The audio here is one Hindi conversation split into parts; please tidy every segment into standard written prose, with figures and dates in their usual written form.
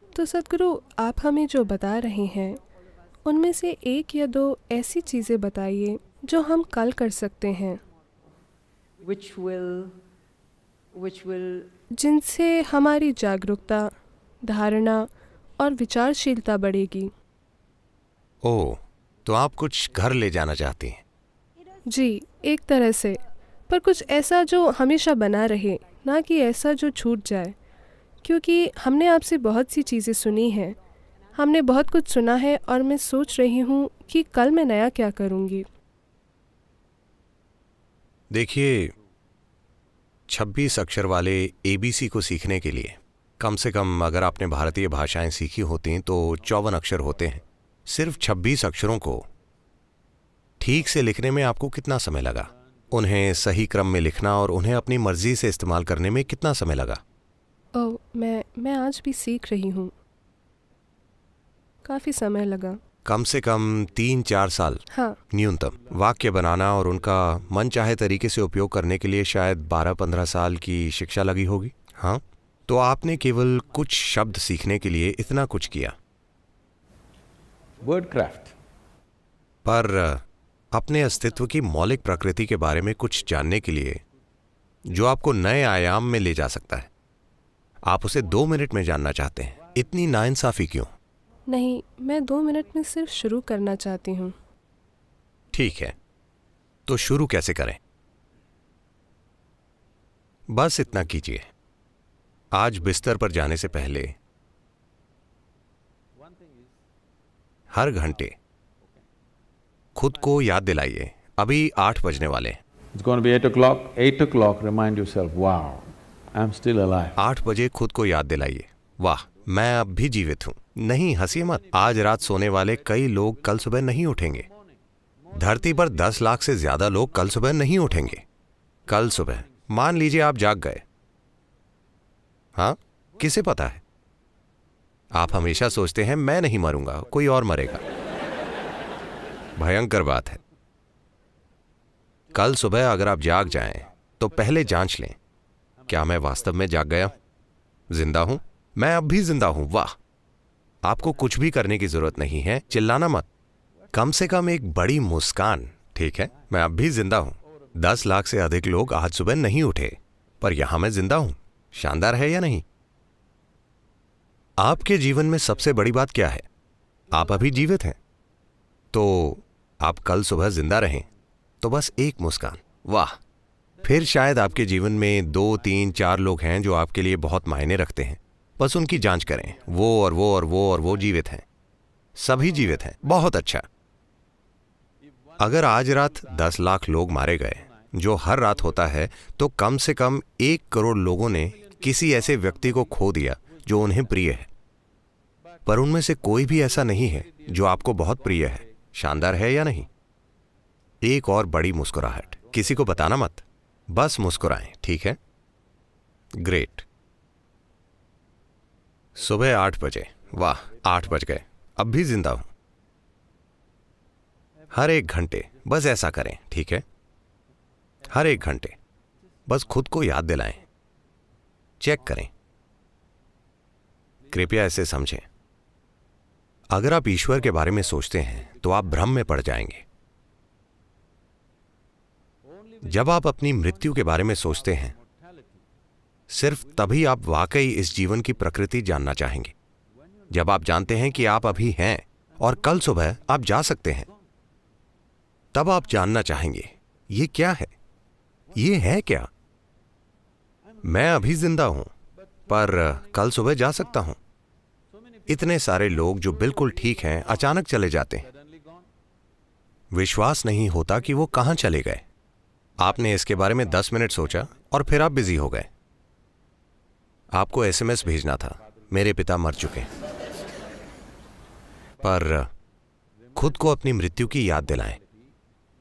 तो सद्गुरु, आप हमें जो बता रहे हैं उनमें से एक या दो ऐसी चीज़ें बताइए जो हम कल कर सकते हैं, which will जिनसे हमारी जागरूकता, धारणा और विचारशीलता बढ़ेगी। ओह, तो आप कुछ घर ले जाना चाहती हैं? जी, एक तरह से, पर कुछ ऐसा जो हमेशा बना रहे, ना कि ऐसा जो छूट जाए। क्योंकि हमने आपसे बहुत सी चीज़ें सुनी हैं, हमने बहुत कुछ सुना है और मैं सोच रही हूँ कि कल मैं नया क्या करूँगी। देखिए, 26 अक्षर वाले एबीसी को सीखने के लिए कम से कम अगर आपने भारतीय भाषाएं सीखी होती तो 54 अक्षर होते हैं। सिर्फ 26 अक्षरों को ठीक से लिखने में आपको कितना समय लगा? उन्हें सही क्रम में लिखना और उन्हें अपनी मर्जी से इस्तेमाल करने में कितना समय लगा? ओह, मैं आज भी सीख रही हूँ। काफ़ी समय लगा। कम से कम 3-4 साल हाँ। न्यूनतम। वाक्य बनाना और उनका मनचाहे तरीके से उपयोग करने के लिए शायद 12-15 साल की शिक्षा लगी होगी। हाँ, तो आपने केवल कुछ शब्द सीखने के लिए इतना कुछ किया। Word craft. पर अपने अस्तित्व की मौलिक प्रकृति के बारे में कुछ जानने के लिए जो आपको नए आयाम में ले जा सकता है, आप उसे 2 मिनट में जानना चाहते हैं। इतनी नाइंसाफी क्यों? नहीं, मैं 2 मिनट में सिर्फ शुरू करना चाहती हूँ। ठीक है, तो शुरू कैसे करें? बस इतना कीजिए। आज बिस्तर पर जाने से पहले हर घंटे खुद को याद दिलाइए, अभी 8 बजने वाले हैं। It's going to be 8 o'clock. 8 o'clock, remind yourself, wow, I'm still alive. 8 बजे खुद को याद दिलाइए, वाह, मैं अब भी जीवित हूं। नहीं, हंसिए मत। आज रात सोने वाले कई लोग कल सुबह नहीं उठेंगे। धरती पर 10 लाख से ज्यादा लोग कल सुबह नहीं उठेंगे। कल सुबह मान लीजिए आप जाग गए। हाँ, किसे पता है? आप हमेशा सोचते हैं मैं नहीं मरूंगा, कोई और मरेगा। भयंकर बात है। कल सुबह अगर आप जाग जाएं तो पहले जांच लें, क्या मैं वास्तव में जाग गया? जिंदा हूं? मैं अब भी जिंदा हूं। वाह, आपको कुछ भी करने की जरूरत नहीं है। चिल्लाना मत, कम से कम एक बड़ी मुस्कान। ठीक है, मैं अब भी जिंदा हूं। 10 लाख से अधिक लोग आज सुबह नहीं उठे, पर यहां मैं जिंदा हूं। शानदार है या नहीं? आपके जीवन में सबसे बड़ी बात क्या है? आप अभी जीवित हैं। तो आप कल सुबह जिंदा रहें तो बस एक मुस्कान। वाह। फिर शायद आपके जीवन में 2, 3, 4 लोग हैं जो आपके लिए बहुत मायने रखते हैं। बस उनकी जांच करें। वो और वो और वो और वो जीवित हैं। सभी जीवित हैं। बहुत अच्छा। अगर आज रात 10 लाख लोग मारे गए, जो हर रात होता है, तो कम से कम 1 करोड़ लोगों ने किसी ऐसे व्यक्ति को खो दिया जो उन्हें प्रिय है। पर उनमें से कोई भी ऐसा नहीं है जो आपको बहुत प्रिय है। शानदार है या नहीं? एक और बड़ी मुस्कुराहट। किसी को बताना मत, बस मुस्कुराएं। ठीक है? ग्रेट। सुबह 8 बजे। वाह, 8 बज गए। अब भी जिंदा हूं। हर 1 घंटे बस ऐसा करें। ठीक है? हर 1 घंटे बस खुद को याद दिलाएं, चेक करें। कृपया ऐसे समझें, अगर आप ईश्वर के बारे में सोचते हैं तो आप भ्रम में पड़ जाएंगे। जब आप अपनी मृत्यु के बारे में सोचते हैं, सिर्फ तभी आप वाकई इस जीवन की प्रकृति जानना चाहेंगे। जब आप जानते हैं कि आप अभी हैं और कल सुबह आप जा सकते हैं, तब आप जानना चाहेंगे ये क्या है, ये है क्या? मैं अभी जिंदा हूं, पर कल सुबह जा सकता हूं। इतने सारे लोग जो बिल्कुल ठीक हैं अचानक चले जाते हैं। विश्वास नहीं होता कि वो कहां चले गए। आपने इसके बारे में 10 मिनट सोचा और फिर आप बिजी हो गए। आपको एसएमएस भेजना था, मेरे पिता मर चुके। पर खुद को अपनी मृत्यु की याद दिलाएं।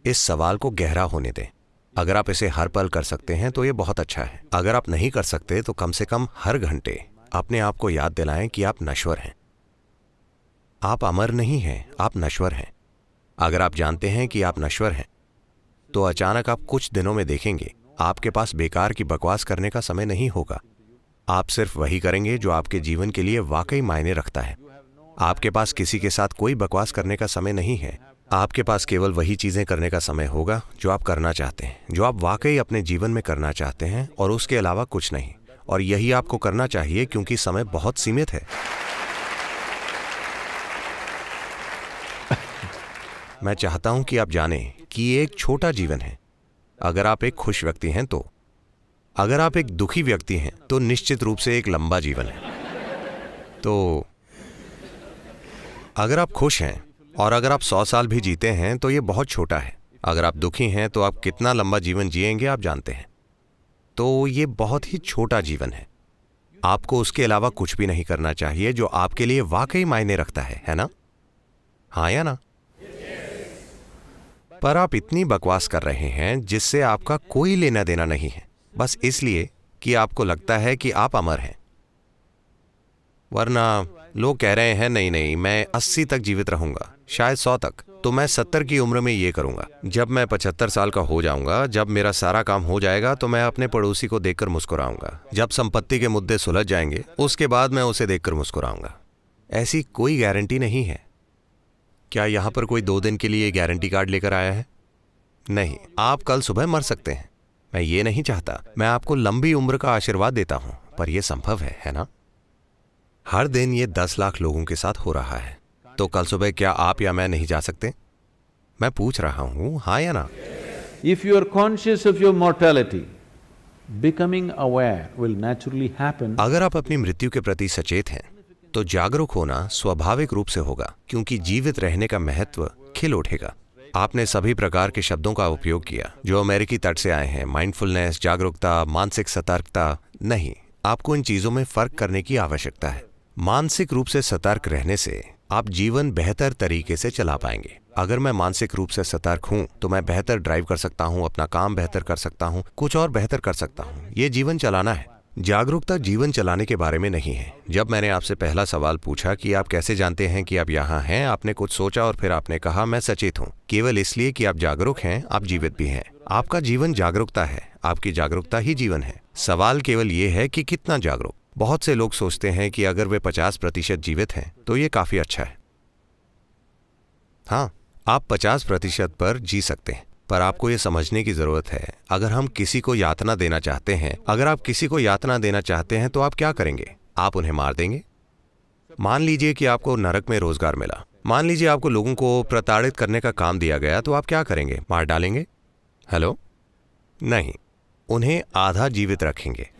इस सवाल को गहरा होने दें। अगर आप इसे हर पल कर सकते हैं तो यह बहुत अच्छा है। अगर आप नहीं कर सकते तो कम से कम हर घंटे अपने आप को याद दिलाएं कि आप नश्वर हैं। आप अमर नहीं हैं, आप नश्वर हैं। अगर आप जानते हैं कि आप नश्वर हैं, तो अचानक आप कुछ दिनों में देखेंगे आपके पास बेकार की बकवास करने का समय नहीं होगा। आप सिर्फ वही करेंगे जो आपके जीवन के लिए वाकई मायने रखता है। आपके पास किसी के साथ कोई बकवास करने का समय नहीं है। आपके पास केवल वही चीजें करने का समय होगा जो आप करना चाहते हैं, जो आप वाकई अपने जीवन में करना चाहते हैं, और उसके अलावा कुछ नहीं। और यही आपको करना चाहिए क्योंकि समय बहुत सीमित है। मैं चाहता हूं कि आप जानें कि ये एक छोटा जीवन है। अगर आप एक खुश व्यक्ति हैं तो, अगर आप एक दुखी व्यक्ति हैं तो निश्चित रूप से एक लंबा जीवन है। तो अगर आप खुश हैं और अगर आप 100 साल भी जीते हैं तो ये बहुत छोटा है। अगर आप दुखी हैं तो आप कितना लंबा जीवन जिएंगे आप जानते हैं। तो ये बहुत ही छोटा जीवन है। आपको उसके अलावा कुछ भी नहीं करना चाहिए जो आपके लिए वाकई मायने रखता है ना? हाँ या ना? पर आप इतनी बकवास कर रहे हैं जिससे आपका कोई लेना देना नहीं है, बस इसलिए कि आपको लगता है कि आप अमर हैं। वरना लोग कह रहे हैं नहीं नहीं, मैं 80 तक जीवित रहूंगा, शायद 100 तक, तो मैं 70 की उम्र में ये करूंगा। जब मैं 75 साल का हो जाऊंगा, जब मेरा सारा काम हो जाएगा, तो मैं अपने पड़ोसी को देखकर मुस्कुराऊंगा। जब संपत्ति के मुद्दे सुलझ जाएंगे, उसके बाद मैं उसे देखकर मुस्कुराऊंगा। ऐसी कोई गारंटी नहीं है। क्या यहां पर कोई 2 दिन के लिए गारंटी कार्ड लेकर आया है? नहीं। आप कल सुबह मर सकते हैं। मैं ये नहीं चाहता। मैं आपको लंबी उम्र का आशीर्वाद देता हूं, पर यह संभव है ना? हर दिन ये 10 लाख लोगों के साथ हो रहा है। तो कल सुबह क्या आप या मैं नहीं जा सकते? मैं पूछ रहा हूं, हाँ या ना? If you are conscious of your mortality, becoming aware will naturally happen. अगर आप अपनी मृत्यु के प्रति सचेत हैं तो जागरूक होना स्वाभाविक रूप से होगा, क्योंकि जीवित रहने का महत्व खिल उठेगा। आपने सभी प्रकार के शब्दों का उपयोग किया जो अमेरिकी तट से आए हैं, माइंडफुलनेस, जागरूकता, मानसिक सतर्कता। नहीं, आपको इन चीजों में फर्क करने की आवश्यकता है। मानसिक रूप से सतर्क रहने से आप जीवन बेहतर तरीके से चला पाएंगे। अगर मैं मानसिक रूप से सतर्क हूं तो मैं बेहतर ड्राइव कर सकता हूं, अपना काम बेहतर कर सकता हूं, कुछ और बेहतर कर सकता हूं। ये जीवन चलाना है। जागरूकता जीवन चलाने के बारे में नहीं है। जब मैंने आपसे पहला सवाल पूछा कि आप कैसे जानते हैं कि आप यहाँ हैं, आपने कुछ सोचा और फिर आपने कहा मैं सचेत हूँ। केवल इसलिए कि आप जागरूक हैं, आप जीवित भी हैं। आपका जीवन जागरूकता है, आपकी जागरूकता ही जीवन है। सवाल केवल ये है कि कितना जागरूक। बहुत से लोग सोचते हैं कि अगर वे 50% जीवित हैं तो ये काफी अच्छा है। हाँ, आप 50% पर जी सकते हैं, पर आपको ये समझने की जरूरत है, अगर हम किसी को यातना देना चाहते हैं, अगर आप किसी को यातना देना चाहते हैं तो आप क्या करेंगे? आप उन्हें मार देंगे। मान लीजिए कि आपको नरक में रोजगार मिला, मान लीजिए आपको लोगों को प्रताड़ित करने का काम दिया गया, तो आप क्या करेंगे? मार डालेंगे? हेलो? नहीं, उन्हें आधा जीवित रखेंगे।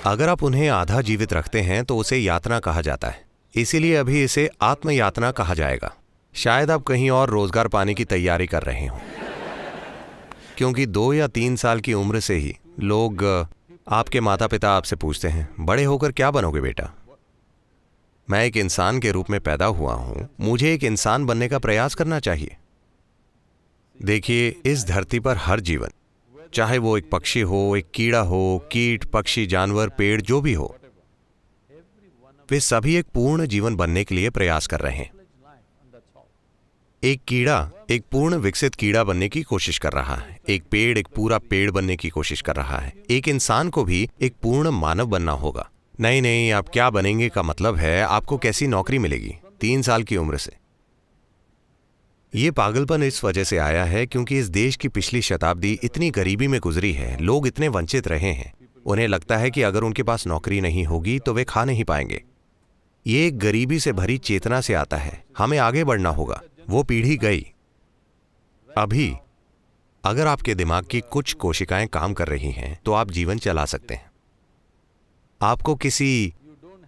अगर आप उन्हें आधा जीवित रखते हैं तो उसे यातना कहा जाता है, इसीलिए अभी इसे आत्मयातना कहा जाएगा। शायद आप कहीं और रोजगार पाने की तैयारी कर रहे हो, क्योंकि 2 या 3 साल की उम्र से ही लोग, आपके माता पिता आपसे पूछते हैं, बड़े होकर क्या बनोगे बेटा? मैं एक इंसान के रूप में पैदा हुआ हूं, मुझे एक इंसान बनने का प्रयास करना चाहिए। देखिए, इस धरती पर हर जीवन, चाहे वो एक पक्षी हो, एक कीड़ा हो, कीट, पक्षी, जानवर, पेड़, जो भी हो, वे सभी एक पूर्ण जीवन बनने के लिए प्रयास कर रहे हैं। एक कीड़ा एक पूर्ण विकसित कीड़ा बनने की कोशिश कर रहा है, एक पेड़ एक पूरा पेड़ बनने की कोशिश कर रहा है। एक इंसान को भी एक पूर्ण मानव बनना होगा। नहीं नहीं, आप क्या बनेंगे का मतलब है आपको कैसी नौकरी मिलेगी 3 साल की उम्र से। ये पागलपन इस वजह से आया है क्योंकि इस देश की पिछली शताब्दी इतनी गरीबी में गुजरी है, लोग इतने वंचित रहे हैं। उन्हें लगता है कि अगर उनके पास नौकरी नहीं होगी तो वे खा नहीं पाएंगे। ये एक गरीबी से भरी चेतना से आता है। हमें आगे बढ़ना होगा। वो पीढ़ी गई। अभी अगर आपके दिमाग की कुछ कोशिकाएं काम कर रही हैं तो आप जीवन चला सकते हैं। आपको किसी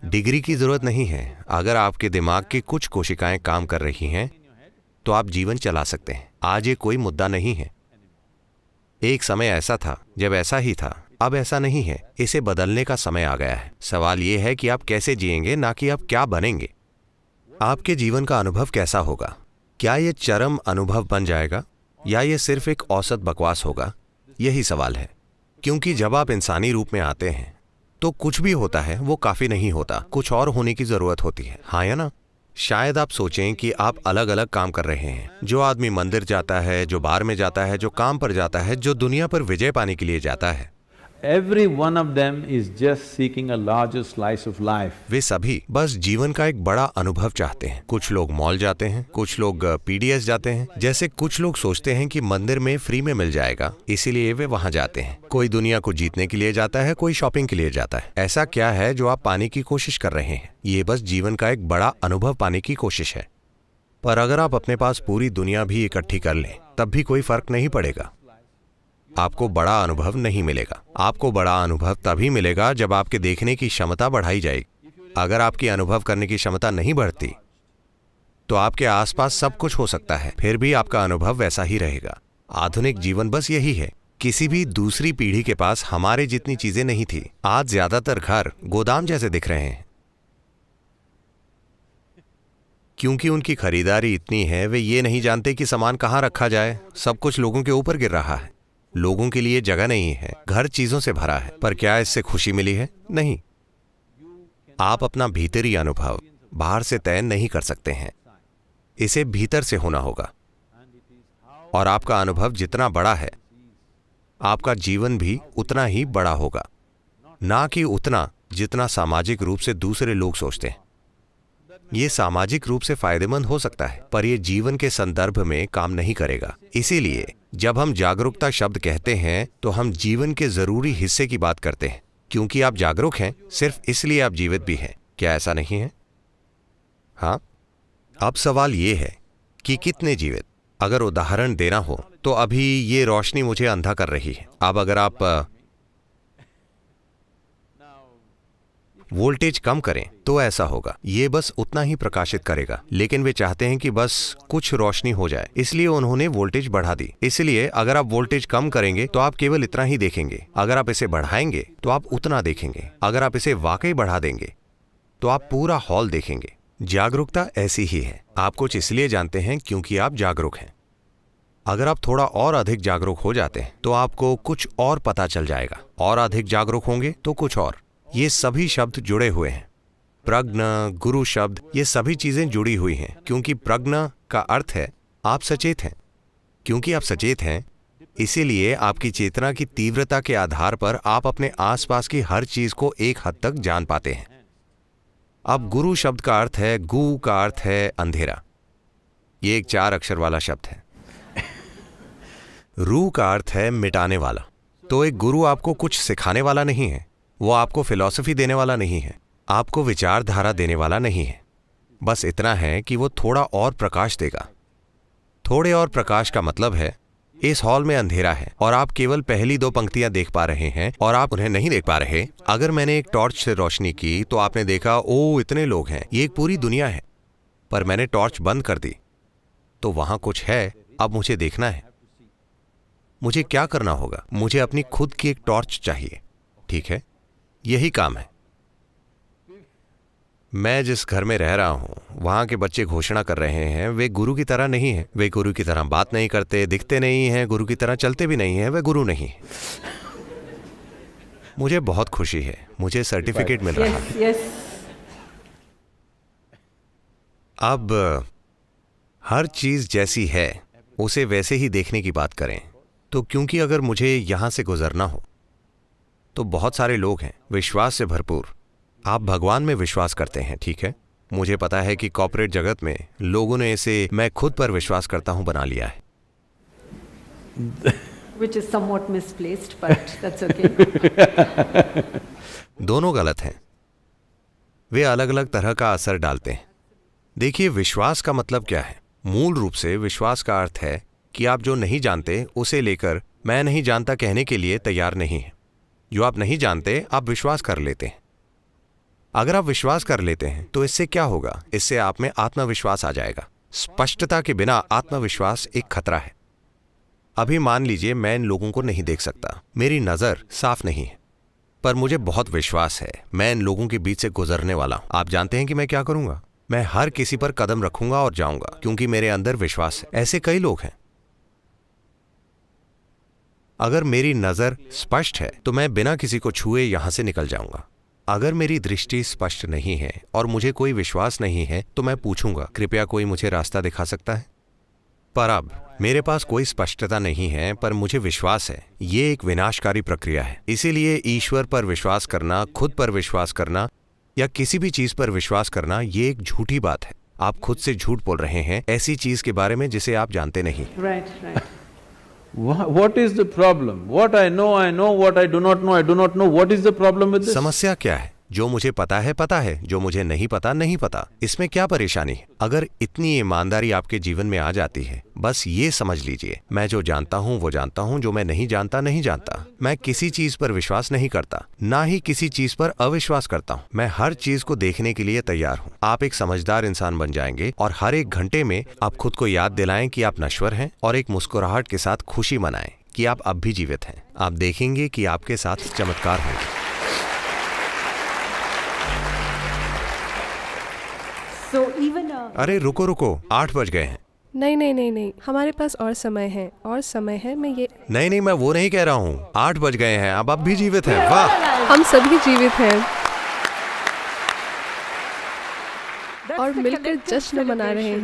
डिग्री की जरूरत नहीं है। अगर आपके दिमाग की कुछ कोशिकाएं काम कर रही हैं तो आप जीवन चला सकते हैं। आज ये कोई मुद्दा नहीं है। एक समय ऐसा था जब ऐसा ही था, अब ऐसा नहीं है। इसे बदलने का समय आ गया है। सवाल ये है कि आप कैसे जिएंगे, ना कि आप क्या बनेंगे। आपके जीवन का अनुभव कैसा होगा? क्या ये चरम अनुभव बन जाएगा या ये सिर्फ एक औसत बकवास होगा? यही सवाल है। क्योंकि जब आप इंसानी रूप में आते हैं तो कुछ भी होता है वो काफी नहीं होता, कुछ और होने की जरूरत होती है। हाँ या ना? शायद आप सोचें कि आप अलग अलग काम कर रहे हैं। जो आदमी मंदिर जाता है, जो बार में जाता है, जो काम पर जाता है, जो दुनिया पर विजय पाने के लिए जाता है, every one of them is just seeking a larger slice of life. वे सभी बस जीवन का एक बड़ा अनुभव चाहते हैं। कुछ लोग मॉल जाते हैं, कुछ लोग पीडीएस जाते हैं। जैसे कुछ लोग सोचते हैं कि मंदिर में फ्री में मिल जाएगा, इसीलिए वे वहां जाते हैं। कोई दुनिया को जीतने के लिए जाता है, कोई शॉपिंग के लिए जाता है। ऐसा क्या है जो आप पाने की कोशिश कर रहे हैं? ये बस जीवन का एक बड़ा अनुभव पाने की कोशिश है। पर अगर आप अपने पास पूरी दुनिया भी इकट्ठी कर लें, तब भी कोई फर्क नहीं पड़ेगा। आपको बड़ा अनुभव नहीं मिलेगा। आपको बड़ा अनुभव तभी मिलेगा जब आपके देखने की क्षमता बढ़ाई जाएगी। अगर आपकी अनुभव करने की क्षमता नहीं बढ़ती, तो आपके आसपास सब कुछ हो सकता है, फिर भी आपका अनुभव वैसा ही रहेगा। आधुनिक जीवन बस यही है। किसी भी दूसरी पीढ़ी के पास हमारे जितनी चीजें नहीं थी। आज ज्यादातर घर गोदाम जैसे दिख रहे हैं, क्योंकि उनकी खरीदारी इतनी है, वे ये नहीं जानते कि सामान कहाँ रखा जाए। सब कुछ लोगों के ऊपर गिर रहा है। लोगों के लिए जगह नहीं है, घर चीजों से भरा है। पर क्या इससे खुशी मिली है? नहीं। आप अपना भीतरी अनुभव बाहर से तय नहीं कर सकते हैं, इसे भीतर से होना होगा। और आपका अनुभव जितना बड़ा है, आपका जीवन भी उतना ही बड़ा होगा, ना कि उतना जितना सामाजिक रूप से दूसरे लोग सोचते हैं। ये सामाजिक रूप से फायदेमंद हो सकता है, पर यह जीवन के संदर्भ में काम नहीं करेगा। इसीलिए जब हम जागरूकता शब्द कहते हैं, तो हम जीवन के जरूरी हिस्से की बात करते हैं। क्योंकि आप जागरूक हैं, सिर्फ इसलिए आप जीवित भी हैं। क्या ऐसा नहीं है? हाँ। अब सवाल ये है कि कितने जीवित? अगर उदाहरण देना हो तो अभी ये रोशनी मुझे अंधा कर रही है। अब अगर आप वोल्टेज कम करें तो ऐसा होगा, ये बस उतना ही प्रकाशित करेगा। लेकिन वे चाहते हैं कि बस कुछ रोशनी हो जाए, इसलिए उन्होंने वोल्टेज बढ़ा दी। इसलिए अगर आप वोल्टेज कम करेंगे तो आप केवल इतना ही देखेंगे। अगर आप इसे बढ़ाएंगे तो आप उतना देखेंगे। अगर आप इसे वाकई बढ़ा देंगे तो आप पूरा हॉल देखेंगे। जागरूकता ऐसी ही है। आप कुछ इसलिए जानते हैं क्योंकि आप जागरूक हैं। अगर आप थोड़ा और अधिक जागरूक हो जाते हैं तो आपको कुछ और पता चल जाएगा। और अधिक जागरूक होंगे तो कुछ और। ये सभी शब्द जुड़े हुए हैं। प्रज्ञ, गुरु शब्द, ये सभी चीजें जुड़ी हुई हैं। क्योंकि प्रज्ञ का अर्थ है आप सचेत हैं। क्योंकि आप सचेत हैं, इसीलिए आपकी चेतना की तीव्रता के आधार पर आप अपने आसपास की हर चीज को एक हद तक जान पाते हैं। अब गुरु शब्द का अर्थ है, गु का अर्थ है अंधेरा। ये एक 4 अक्षर वाला शब्द है। रू का अर्थ है मिटाने वाला। तो एक गुरु आपको कुछ सिखाने वाला नहीं है, वो आपको फिलॉसफी देने वाला नहीं है, आपको विचारधारा देने वाला नहीं है। बस इतना है कि वो थोड़ा और प्रकाश देगा। थोड़े और प्रकाश का मतलब है इस हॉल में अंधेरा है और आप केवल पहली 2 पंक्तियां देख पा रहे हैं और आप उन्हें नहीं देख पा रहे। अगर मैंने एक टॉर्च से रोशनी की तो आपने देखा, ओ इतने लोग हैं, ये एक पूरी दुनिया है। पर मैंने टॉर्च बंद कर दी तो वहां कुछ है। अब मुझे देखना है। मुझे क्या करना होगा? मुझे अपनी खुद की एक टॉर्च चाहिए। ठीक है, यही काम है। मैं जिस घर में रह रहा हूं, वहां के बच्चे घोषणा कर रहे हैं वे गुरु की तरह नहीं हैं। वे गुरु की तरह बात नहीं करते, दिखते नहीं हैं, गुरु की तरह चलते भी नहीं हैं। वे गुरु नहीं। मुझे बहुत खुशी है, मुझे सर्टिफिकेट मिल रहा है। Yes. अब हर चीज जैसी है उसे वैसे ही देखने की बात करें। तो क्योंकि अगर मुझे यहां से गुजरना हो तो बहुत सारे लोग हैं विश्वास से भरपूर। आप भगवान में विश्वास करते हैं, ठीक है। मुझे पता है कि कॉर्पोरेट जगत में लोगों ने इसे मैं खुद पर विश्वास करता हूं बना लिया है। Which is somewhat misplaced, but that's okay. दोनों गलत हैं। वे अलग अलग तरह का असर डालते हैं। देखिए, विश्वास का मतलब क्या है? मूल रूप से विश्वास का अर्थ है कि आप जो नहीं जानते उसे लेकर मैं नहीं जानता कहने के लिए तैयार नहीं हैं। जो आप नहीं जानते आप विश्वास कर लेते हैं। अगर आप विश्वास कर लेते हैं तो इससे क्या होगा? इससे आप में आत्मविश्वास आ जाएगा। स्पष्टता के बिना आत्मविश्वास एक खतरा है। अभी मान लीजिए मैं इन लोगों को नहीं देख सकता, मेरी नजर साफ नहीं है, पर मुझे बहुत विश्वास है मैं इन लोगों के बीच से गुजरने वाला हूं। आप जानते हैं कि मैं क्या करूंगा? मैं हर किसी पर कदम रखूंगा और जाऊंगा, क्योंकि मेरे अंदर विश्वास है। ऐसे कई लोग हैं। अगर मेरी नजर स्पष्ट है तो मैं बिना किसी को छुए यहां से निकल जाऊंगा। अगर मेरी दृष्टि स्पष्ट नहीं है और मुझे कोई विश्वास नहीं है तो मैं पूछूंगा, कृपया कोई मुझे रास्ता दिखा सकता है? पर अब मेरे पास कोई स्पष्टता नहीं है पर मुझे विश्वास है। ये एक विनाशकारी प्रक्रिया है। इसीलिए ईश्वर पर विश्वास करना, खुद पर विश्वास करना या किसी भी चीज पर विश्वास करना, ये एक झूठी बात है। आप खुद से झूठ बोल रहे हैं ऐसी चीज के बारे में जिसे आप जानते नहीं। Right, right. What is the problem? What I know, what I do not know, I do not know. What is the problem with this? समस्या क्या है? जो मुझे पता है पता है, जो मुझे नहीं पता नहीं पता। इसमें क्या परेशानी है? अगर इतनी ईमानदारी आपके जीवन में आ जाती है, बस ये समझ लीजिए, मैं जो जानता हूँ वो जानता हूँ, जो मैं नहीं जानता नहीं जानता। मैं किसी चीज पर विश्वास नहीं करता, ना ही किसी चीज पर अविश्वास करता हूँ। मैं हर चीज को देखने के लिए तैयार हूँ। आप एक समझदार इंसान बन जाएंगे और हर एक घंटे में आप खुद को याद दिलाएं कि आप नश्वर हैं और एक मुस्कुराहट के साथ खुशी मनाएं कि आप अब भी जीवित हैं। आप देखेंगे कि आपके साथ चमत्कार होंगे। So even अरे रुको रुको, 8 बज गए हैं। नहीं नहीं नहीं नहीं, हमारे पास और समय है, और समय है। मैं ये नहीं नहीं, मैं वो नहीं कह रहा हूँ। 8 बज गए हैं, अब भी जीवित हैं। वाह, हम सभी जीवित हैं that's और the मिलकर collective जश्न मना रहे celebration. हैं।